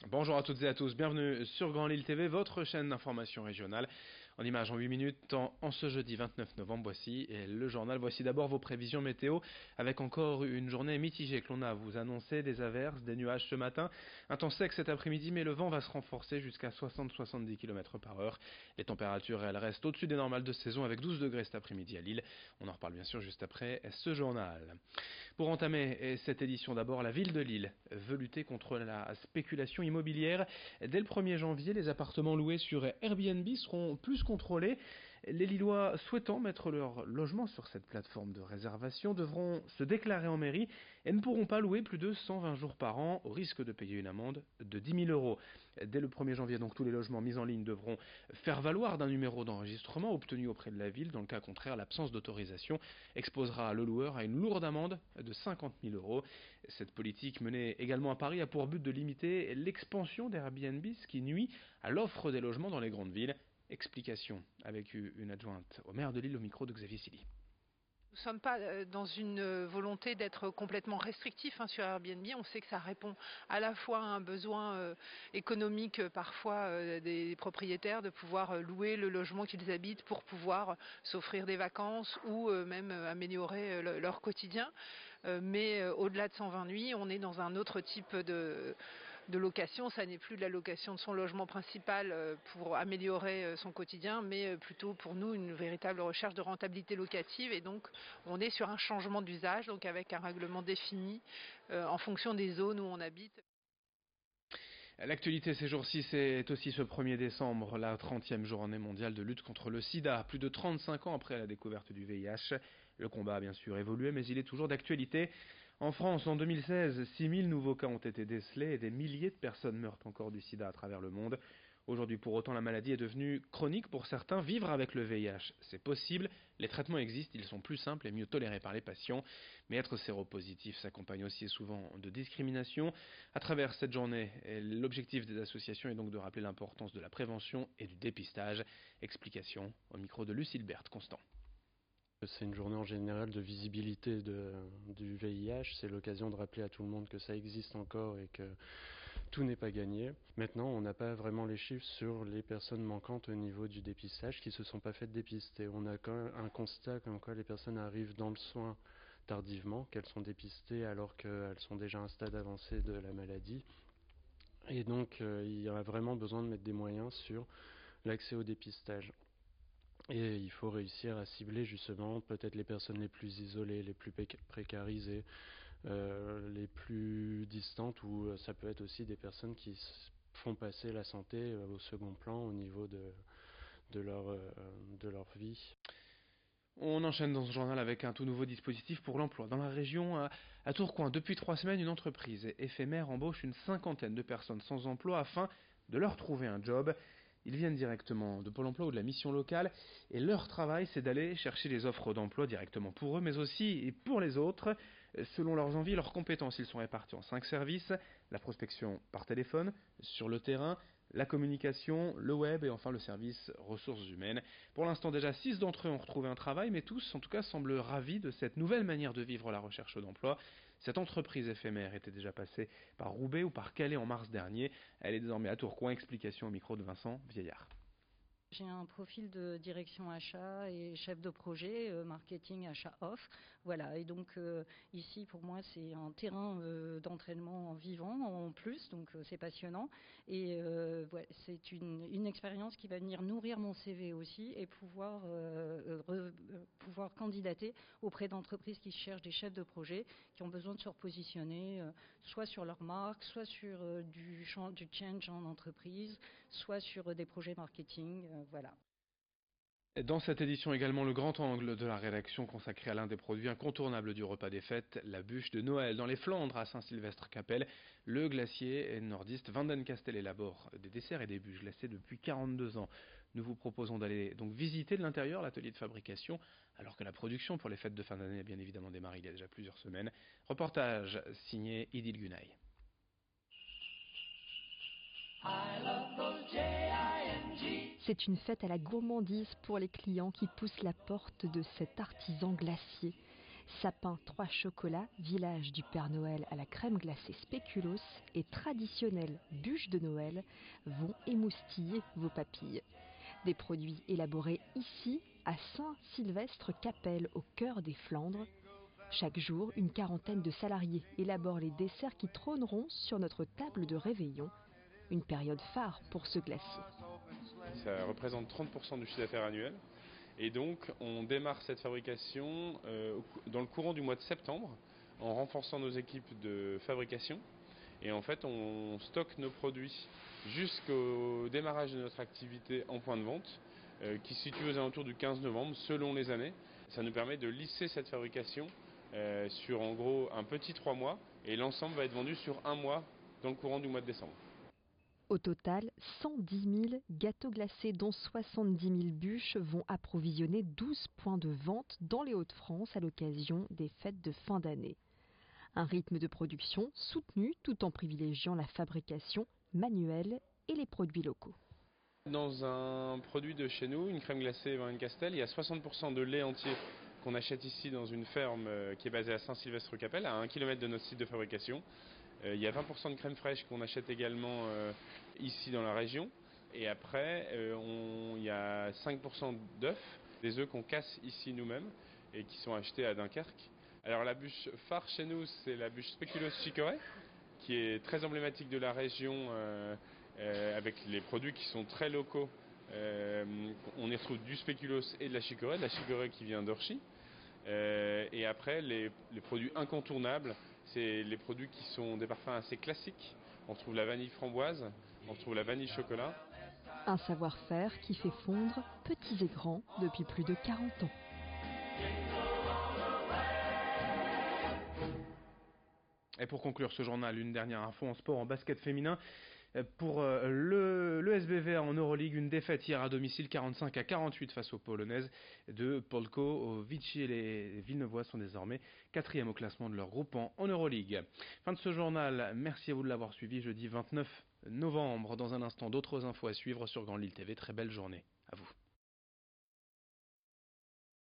Bonjour à toutes et à tous, bienvenue sur Grand Lille TV, votre chaîne d'information régionale. En images en 8 minutes, en ce jeudi 29 novembre, voici le journal. Voici d'abord vos prévisions météo, avec encore une journée mitigée que l'on a à vous annoncer, des averses, des nuages ce matin, un temps sec cet après-midi, mais le vent va se renforcer jusqu'à 60-70 km par heure. Les températures, elles restent au-dessus des normales de saison, avec 12 degrés cet après-midi à Lille. On en reparle bien sûr juste après ce journal. Pour entamer cette édition, d'abord, la ville de Lille veut lutter contre la spéculation immobilière. Dès le 1er janvier, les appartements loués sur Airbnb seront plus contrôlés. Les Lillois souhaitant mettre leur logement sur cette plateforme de réservation devront se déclarer en mairie et ne pourront pas louer plus de 120 jours par an au risque de payer une amende de 10 000 euros. Dès le 1er janvier, donc, tous les logements mis en ligne devront faire valoir d'un numéro d'enregistrement obtenu auprès de la ville. Dans le cas contraire, l'absence d'autorisation exposera le loueur à une lourde amende de 50 000 euros. Cette politique menée également à Paris a pour but de limiter l'expansion d'Airbnb, ce qui nuit à l'offre des logements dans les grandes villes. Explication avec une adjointe au maire de Lille au micro de Xavier Silly. Nous ne sommes pas dans une volonté d'être complètement restrictif sur Airbnb. On sait que ça répond à la fois à un besoin économique parfois des propriétaires de pouvoir louer le logement qu'ils habitent pour pouvoir s'offrir des vacances ou même améliorer leur quotidien. Mais au-delà de 120 nuits, on est dans un autre type de location. Ça n'est plus de la location de son logement principal pour améliorer son quotidien, mais plutôt pour nous une véritable recherche de rentabilité locative. Et donc on est sur un changement d'usage, donc avec un règlement défini en fonction des zones où on habite. L'actualité ces jours-ci, c'est aussi ce 1er décembre, la 30e journée mondiale de lutte contre le sida. Plus de 35 ans après la découverte du VIH, le combat a bien sûr évolué, mais il est toujours d'actualité. En France, en 2016, 6000 nouveaux cas ont été décelés et des milliers de personnes meurent encore du sida à travers le monde. Aujourd'hui, pour autant, la maladie est devenue chronique pour certains. Vivre avec le VIH, c'est possible. Les traitements existent, ils sont plus simples et mieux tolérés par les patients. Mais être séropositif s'accompagne aussi souvent de discrimination. À travers cette journée, l'objectif des associations est donc de rappeler l'importance de la prévention et du dépistage. Explication au micro de Lucille Berthe Constant. C'est une journée en général de visibilité du VIH. C'est l'occasion de rappeler à tout le monde que ça existe encore et que tout n'est pas gagné. Maintenant, on n'a pas vraiment les chiffres sur les personnes manquantes au niveau du dépistage qui ne se sont pas faites dépister. On a quand même un constat comme quoi les personnes arrivent dans le soin tardivement, qu'elles sont dépistées alors qu'elles sont déjà à un stade avancé de la maladie. Et donc, il y a vraiment besoin de mettre des moyens sur l'accès au dépistage. Et il faut réussir à cibler justement peut-être les personnes les plus isolées, les plus précarisées, les plus distantes, ou ça peut être aussi des personnes qui font passer la santé au second plan au niveau de leur vie. On enchaîne dans ce journal avec un tout nouveau dispositif pour l'emploi. Dans la région, à Tourcoing, depuis 3 semaines, une entreprise éphémère embauche une cinquantaine de personnes sans emploi afin de leur trouver un job. Ils viennent directement de Pôle emploi ou de la mission locale et leur travail, c'est d'aller chercher les offres d'emploi directement pour eux, mais aussi pour les autres. Selon leurs envies et leurs compétences, ils sont répartis en 5 services: la prospection par téléphone, sur le terrain, la communication, le web et enfin le service ressources humaines. Pour l'instant, déjà 6 d'entre eux ont retrouvé un travail, mais tous, en tout cas, semblent ravis de cette nouvelle manière de vivre la recherche d'emploi. Cette entreprise éphémère était déjà passée par Roubaix ou par Calais en mars dernier. Elle est désormais à Tourcoing. Explication au micro de Vincent Vieillard. J'ai un profil de direction achat et chef de projet, marketing, achat off. Voilà, et donc ici pour moi c'est un terrain d'entraînement en vivant en plus, donc c'est passionnant. Et ouais, c'est une expérience qui va venir nourrir mon CV aussi et pouvoir candidater auprès d'entreprises qui cherchent des chefs de projet, qui ont besoin de se repositionner, soit sur leur marque, soit sur du change en entreprise, soit sur des projets marketing. Voilà. Dans cette édition également, le grand angle de la rédaction consacré à l'un des produits incontournables du repas des fêtes, la bûche de Noël. Dans les Flandres, à Saint-Sylvestre-Capelle, le glacier nordiste Van den Castel élabore des desserts et des bûches glacées depuis 42 ans. Nous vous proposons d'aller donc visiter de l'intérieur l'atelier de fabrication, alors que la production pour les fêtes de fin d'année a bien évidemment démarré il y a déjà plusieurs semaines. Reportage signé Idil Gunay. C'est une fête à la gourmandise pour les clients qui poussent la porte de cet artisan glacier. Sapin 3 chocolats, village du Père Noël à la crème glacée spéculoos et traditionnelle bûche de Noël vont émoustiller vos papilles. Des produits élaborés ici à Saint-Sylvestre-Capelle au cœur des Flandres. Chaque jour, une quarantaine de salariés élaborent les desserts qui trôneront sur notre table de réveillon. Une période phare pour ce glacier. Ça représente 30% du chiffre d'affaires annuel. Et donc, on démarre cette fabrication dans le courant du mois de septembre, en renforçant nos équipes de fabrication. Et en fait, on stocke nos produits jusqu'au démarrage de notre activité en point de vente, qui se situe aux alentours du 15 novembre, selon les années. Ça nous permet de lisser cette fabrication sur en gros un petit 3 mois, et l'ensemble va être vendu sur 1 mois dans le courant du mois de décembre. Au total, 110 000 gâteaux glacés dont 70 000 bûches vont approvisionner 12 points de vente dans les Hauts-de-France à l'occasion des fêtes de fin d'année. Un rythme de production soutenu tout en privilégiant la fabrication manuelle et les produits locaux. Dans un produit de chez nous, une crème glacée Van Castel, il y a 60% de lait entier qu'on achète ici dans une ferme qui est basée à Saint-Sylvestre-Capelle, à 1 km de notre site de fabrication. Il y a 20% de crème fraîche qu'on achète également ici dans la région. Et après, il y a 5% d'œufs, des œufs qu'on casse ici nous-mêmes et qui sont achetés à Dunkerque. Alors la bûche phare chez nous, c'est la bûche spéculoos chicorée, qui est très emblématique de la région avec les produits qui sont très locaux. On y retrouve du spéculoos et de la chicorée qui vient d'Orchy. Et après, les produits incontournables, c'est les produits qui sont des parfums assez classiques. On retrouve la vanille framboise, on retrouve la vanille chocolat. Un savoir-faire qui fait fondre petits et grands depuis plus de 40 ans. Et pour conclure ce journal, une dernière info en sport en basket féminin. Pour le SBV en Euroleague, une défaite hier à domicile 45-48 face aux Polonaises de Polko. Vichy et les Villeneuvois sont désormais 4e au classement de leur groupe en Euroleague. Fin de ce journal, merci à vous de l'avoir suivi jeudi 29 novembre. Dans un instant, d'autres infos à suivre sur Grand Lille TV. Très belle journée à vous.